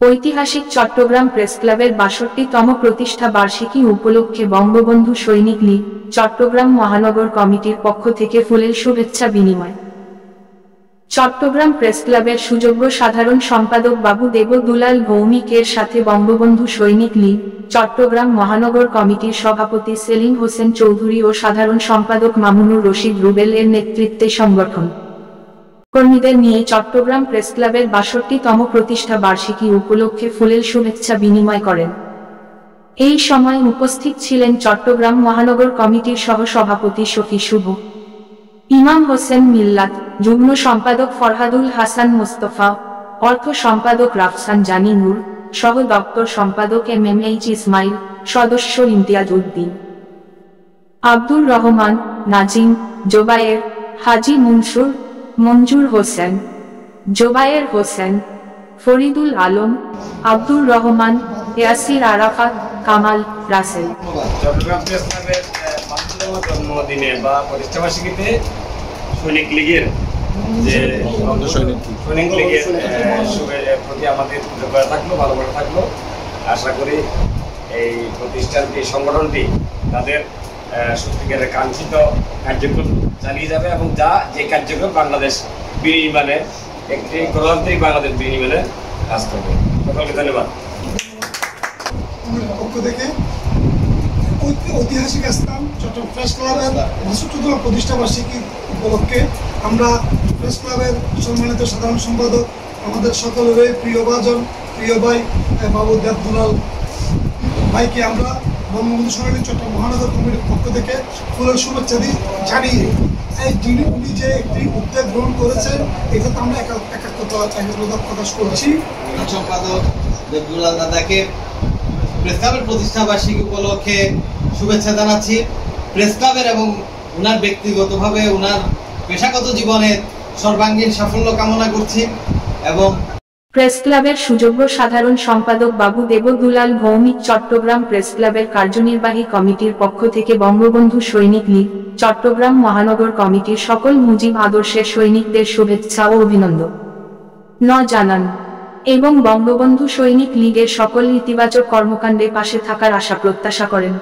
ঐতিহাসিক চট্টগ্রাম প্রেসক্লাবের ৬২তম প্রতিষ্ঠা বার্ষিকী উপলক্ষে বঙ্গবন্ধু সৈনিক লীগ চট্টগ্রাম মহানগর কমিটির পক্ষ থেকে ফুলেল শুভেচ্ছা বিনিময়। চট্টগ্রাম প্রেসক্লাবের সুযোগ্য সাধারণ সম্পাদক বাবু দেব দুলাল ভৌমিকের সাথে বঙ্গবন্ধু সৈনিক লীগ চট্টগ্রাম মহানগর কমিটির সভাপতি সেলিম হোসেন চৌধুরী ও সাধারণ সম্পাদক মামুনুর রশিদ রুবেল এর নেতৃত্বে সংগঠন কর্মীদের নিয়ে চট্টগ্রাম প্রেসক্লাবের ৬২তম প্রতিষ্ঠা বার্ষিকী উপলক্ষে ফুলেল শুভেচ্ছা বিনিময় করেন। এই সময় উপস্থিত ছিলেন চট্টগ্রাম মহানগর কমিটির সহ-সভাপতি শফি শুভ, ইমাম হোসেন মিল্লাত, যুগ্ম সম্পাদক ফরহাদুল হাসান মোস্তফা, অর্থ সম্পাদক রাফসান জানি নূর, সহ দপ্তর সম্পাদক MMH ইসমাইল, সদস্য ইমতিয়াজ উদ্দিন, আব্দুর রহমান, নাজিম, জোবায়ের, হাজি মনসুর, মঞ্জুর হোসেন, জোবায়ের হোসেন, ফরিদুল আলম, আব্দুর রহমান, ইয়াসির আরাফাত, কামাল, রাসেল। চট্টগ্রাম প্রেসক্লাবের ৫০তম জন্মদিনে বা প্রতিষ্ঠাবার্ষিকীতে সৈনিক লীগের প্রতি আমাদের কৃতজ্ঞতা থাকলো, ভালোবাসা থাকলো। আশা করি এই প্রতিষ্ঠানটি, সংগঠনটি তাদের সত্যিকারের কাঙ্ক্ষিত কার্যক্রম চালিয়ে যাবে এবং যে কার্যক্রম বাংলাদেশ বিনির্মাণে, একটি গণতান্ত্রিক বাংলাদেশ বিনির্মাণে কাজ করবে। সকলকে ধন্যবাদ। পক্ষ থেকে ঐতিহাসিক স্থান চট্টগ্রাম প্রেস ক্লাবের ৬২তম প্রতিষ্ঠা বার্ষিকী উপলক্ষে আমরা প্রেস ক্লাবের সম্মানিত সাধারণ সম্পাদক, আমাদের সকলেরই প্রিয় ভাজন, প্রিয় ভাই বাবু দেব দুলাল ভাইকে আমরা বঙ্গবন্ধু সৈনিক চট্টগ্রাম মহানগর কমিটির পক্ষ থেকে ফুলের শুভেচ্ছা জানিয়ে উনি যে একটি উদ্যোগ গ্রহণ করেছেন এটাতে আমরা একাত্মতা প্রকাশ করছি। সম্পাদক দেব দুলাল দাদাকে প্রেস ক্লাবের প্রতিষ্ঠা বার্ষিকী উপলক্ষে শুভেচ্ছা জানাচ্ছি। প্রেস ক্লাবের এবং ওনার ব্যক্তিগতভাবে ওনার পেশাগত জীবনের সর্বাঙ্গীন সাফল্য কামনা করছি। এবং প্রেস ক্লাবের সুযোগ্য সাধারণ সম্পাদক বাবু দেব দুলাল ভৌমিক চট্টগ্রাম প্রেস ক্লাবের কার্যনির্বাহী কমিটির পক্ষ থেকে বঙ্গবন্ধু সৈনিক লীগ চট্টগ্রাম মহানগর কমিটির সকল মুজিব আদর্শের সৈনিকদের শুভেচ্ছা ও অভিনন্দন জানান এবং বঙ্গবন্ধু সৈনিক লীগের সকল ইতিবাচক কর্মকাণ্ডে পাশে থাকার আশা প্রত্যাশা করেন।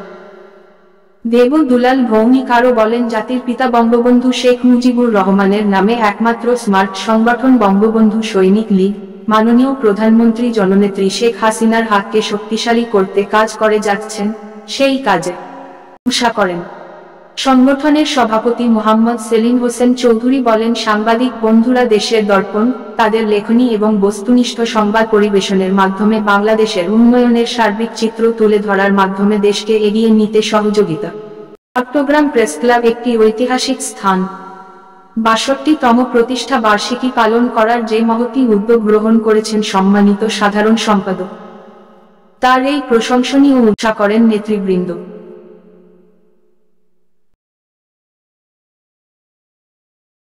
দেব দুলাল ভৌমিক আরও বলেন, জাতির পিতা বঙ্গবন্ধু শেখ মুজিবুর রহমানের নামে একমাত্র স্মার্ট সংগঠন বঙ্গবন্ধু সৈনিক লীগ মাননীয় প্রধানমন্ত্রী জননেত্রী শেখ হাসিনার হাতকে শক্তিশালী করতে কাজ করে যাচ্ছেন, সেই কাজে প্রশংসা করেন। সংগঠনের সভাপতি মোহাম্মদ সেলিম হোসেন চৌধুরী বলেন, সাংবাদিক বন্ধুরা দেশের দর্পণ, তাদের লেখনী এবং বস্তুনিষ্ঠ সংবাদ পরিবেশনের মাধ্যমে বাংলাদেশের উন্নয়নের সার্বিক চিত্র তুলে ধরার মাধ্যমে দেশকে এগিয়ে নিতে সহযোগিতা। চট্টগ্রাম প্রেস ক্লাব একটি ঐতিহাসিক স্থান ৬২তম প্রতিষ্ঠা বার্ষিকী পালন করার যে মহতী উদ্যোগ গ্রহণ করেছেন সম্মানিত সাধারণ সম্পাদক, তার এই প্রশংসনীয় উৎসাহ করেন নেতৃবৃন্দ।